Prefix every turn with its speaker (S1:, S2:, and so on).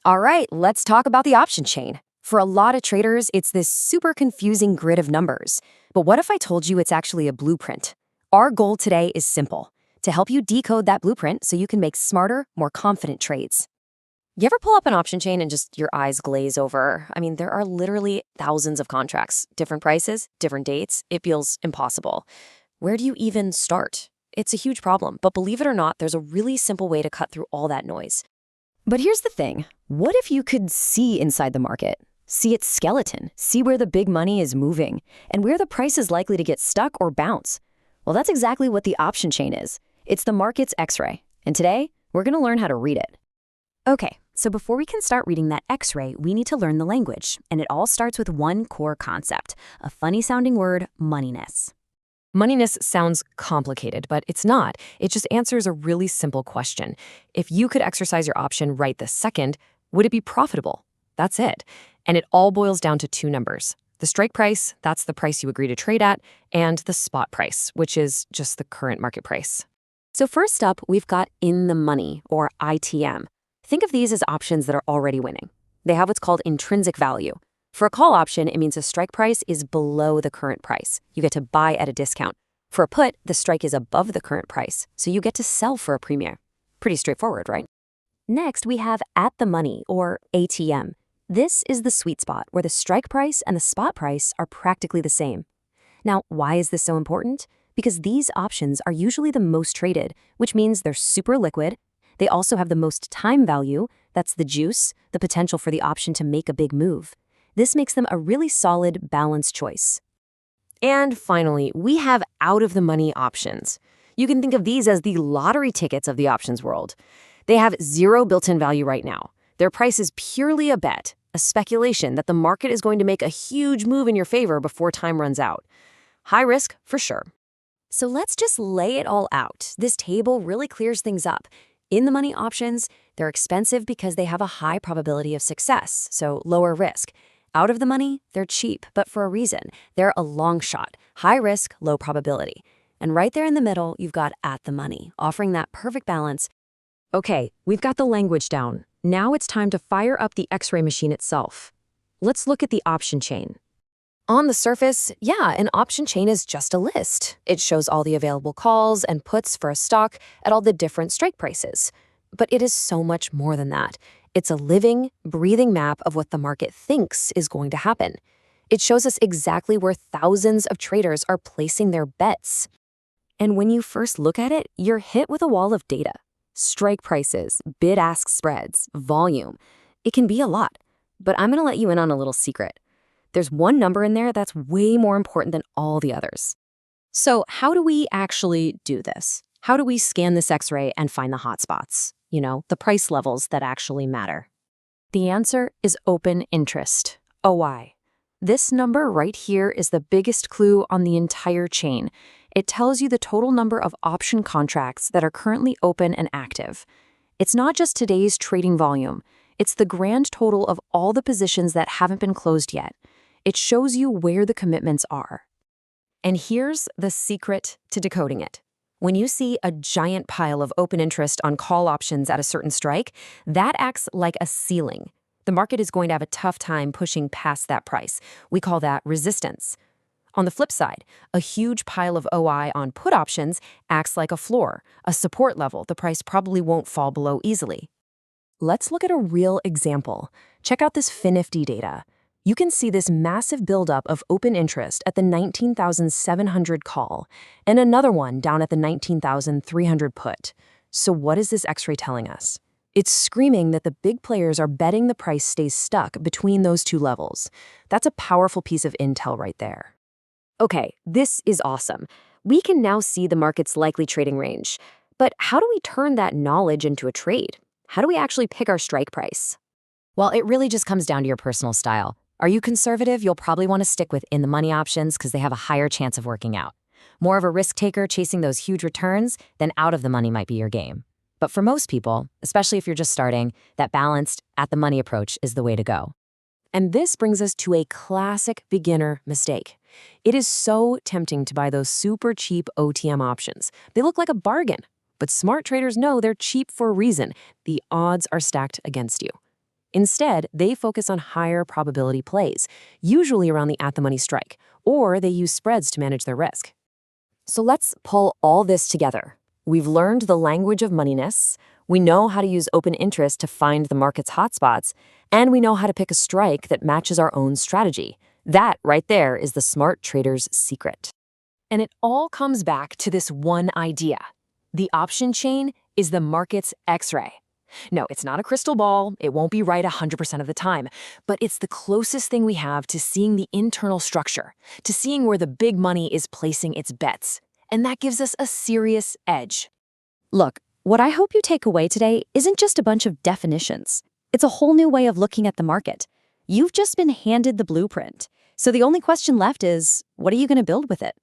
S1: All right, let's talk about the option chain. For a lot of traders, it's this super confusing grid of numbers. But what if I told you it's actually a blueprint? Our goal today is simple, to help you decode that blueprint so you can make smarter, more confident trades. You ever pull up an option chain and just your eyes glaze over? I mean, there are literally thousands of contracts, different prices, different dates. It feels impossible. Where do you even start? It's a huge problem, but believe it or not, there's a really simple way to cut through all that noise. But here's the thing. What if you could see inside the market? See its skeleton, see where the big money is moving, and where the price is likely to get stuck or bounce? Well, that's exactly what the option chain is. It's the market's X-ray. And today, we're going to learn how to read it. Okay, so before we can start reading that X-ray, we need to learn the language. And it all starts with one core concept, a funny-sounding word, moneyness. Moneyness sounds complicated, but it's not. It just answers a really simple question. If you could exercise your option right this second, would it be profitable? That's it. And it all boils down to two numbers. The strike price, that's the price you agree to trade at, and the spot price, which is just the current market price. So first up, we've got in the money, or ITM. Think of these as options that are already winning. They have what's called intrinsic value. For a call option, it means the strike price is below the current price. You get to buy at a discount. For a put, the strike is above the current price, so you get to sell for a premium. Pretty straightforward, right? Next, we have at the money, or ATM. This is the sweet spot where the strike price and the spot price are practically the same. Now, why is this so important? Because these options are usually the most traded, which means they're super liquid. They also have the most time value, that's the juice, the potential for the option to make a big move. This makes them a really solid, balanced choice. And finally, we have out-of-the-money options. You can think of these as the lottery tickets of the options world. They have zero built-in value right now. Their price is purely a bet, a speculation that the market is going to make a huge move in your favor before time runs out. High risk, for sure. So let's just lay it all out. This table really clears things up. In-the-money options, they're expensive because they have a high probability of success, so lower risk. Out of the money, they're cheap, but for a reason. They're a long shot, high risk, low probability. And right there in the middle, you've got at the money, offering that perfect balance. Okay, we've got the language down. Now it's time to fire up the X-ray machine itself. Let's look at the option chain. On the surface, yeah, an option chain is just a list. It shows all the available calls and puts for a stock at all the different strike prices. But it is so much more than that. It's a living, breathing map of what the market thinks is going to happen. It shows us exactly where thousands of traders are placing their bets. And when you first look at it, you're hit with a wall of data. Strike prices, bid-ask spreads, volume. It can be a lot, but I'm going to let you in on a little secret. There's one number in there that's way more important than all the others. So how do we actually do this? How do we scan this X-ray and find the hot spots? You know, the price levels that actually matter. The answer is open interest, OI. This number right here is the biggest clue on the entire chain. It tells you the total number of option contracts that are currently open and active. It's not just today's trading volume. It's the grand total of all the positions that haven't been closed yet. It shows you where the commitments are. And here's the secret to decoding it. When you see a giant pile of open interest on call options at a certain strike, that acts like a ceiling. The market is going to have a tough time pushing past that price. We call that resistance. On the flip side, a huge pile of OI on put options acts like a floor, a support level the price probably won't fall below easily. Let's look at a real example. Check out this Nifty data. You can see this massive buildup of open interest at the 19,700 call, and another one down at the 19,300 put. So what is this X-ray telling us? It's screaming that the big players are betting the price stays stuck between those two levels. That's a powerful piece of intel right there. Okay, this is awesome. We can now see the market's likely trading range. But how do we turn that knowledge into a trade? How do we actually pick our strike price? Well, it really just comes down to your personal style. Are you conservative? You'll probably want to stick with in-the-money options because they have a higher chance of working out. More of a risk taker chasing those huge returns, then out of the money might be your game. But for most people, especially if you're just starting, that balanced at-the-money approach is the way to go. And this brings us to a classic beginner mistake. It is so tempting to buy those super cheap OTM options. They look like a bargain, but smart traders know they're cheap for a reason. The odds are stacked against you. Instead, they focus on higher probability plays, usually around the at-the-money strike, or they use spreads to manage their risk. So let's pull all this together. We've learned the language of moneyness, we know how to use open interest to find the market's hotspots, and we know how to pick a strike that matches our own strategy. That right there is the smart trader's secret. And it all comes back to this one idea. The option chain is the market's X-ray. No, it's not a crystal ball, it won't be right 100% of the time, but it's the closest thing we have to seeing the internal structure, to seeing where the big money is placing its bets. And that gives us a serious edge. Look, what I hope you take away today isn't just a bunch of definitions. It's a whole new way of looking at the market. You've just been handed the blueprint. So the only question left is, what are you going to build with it?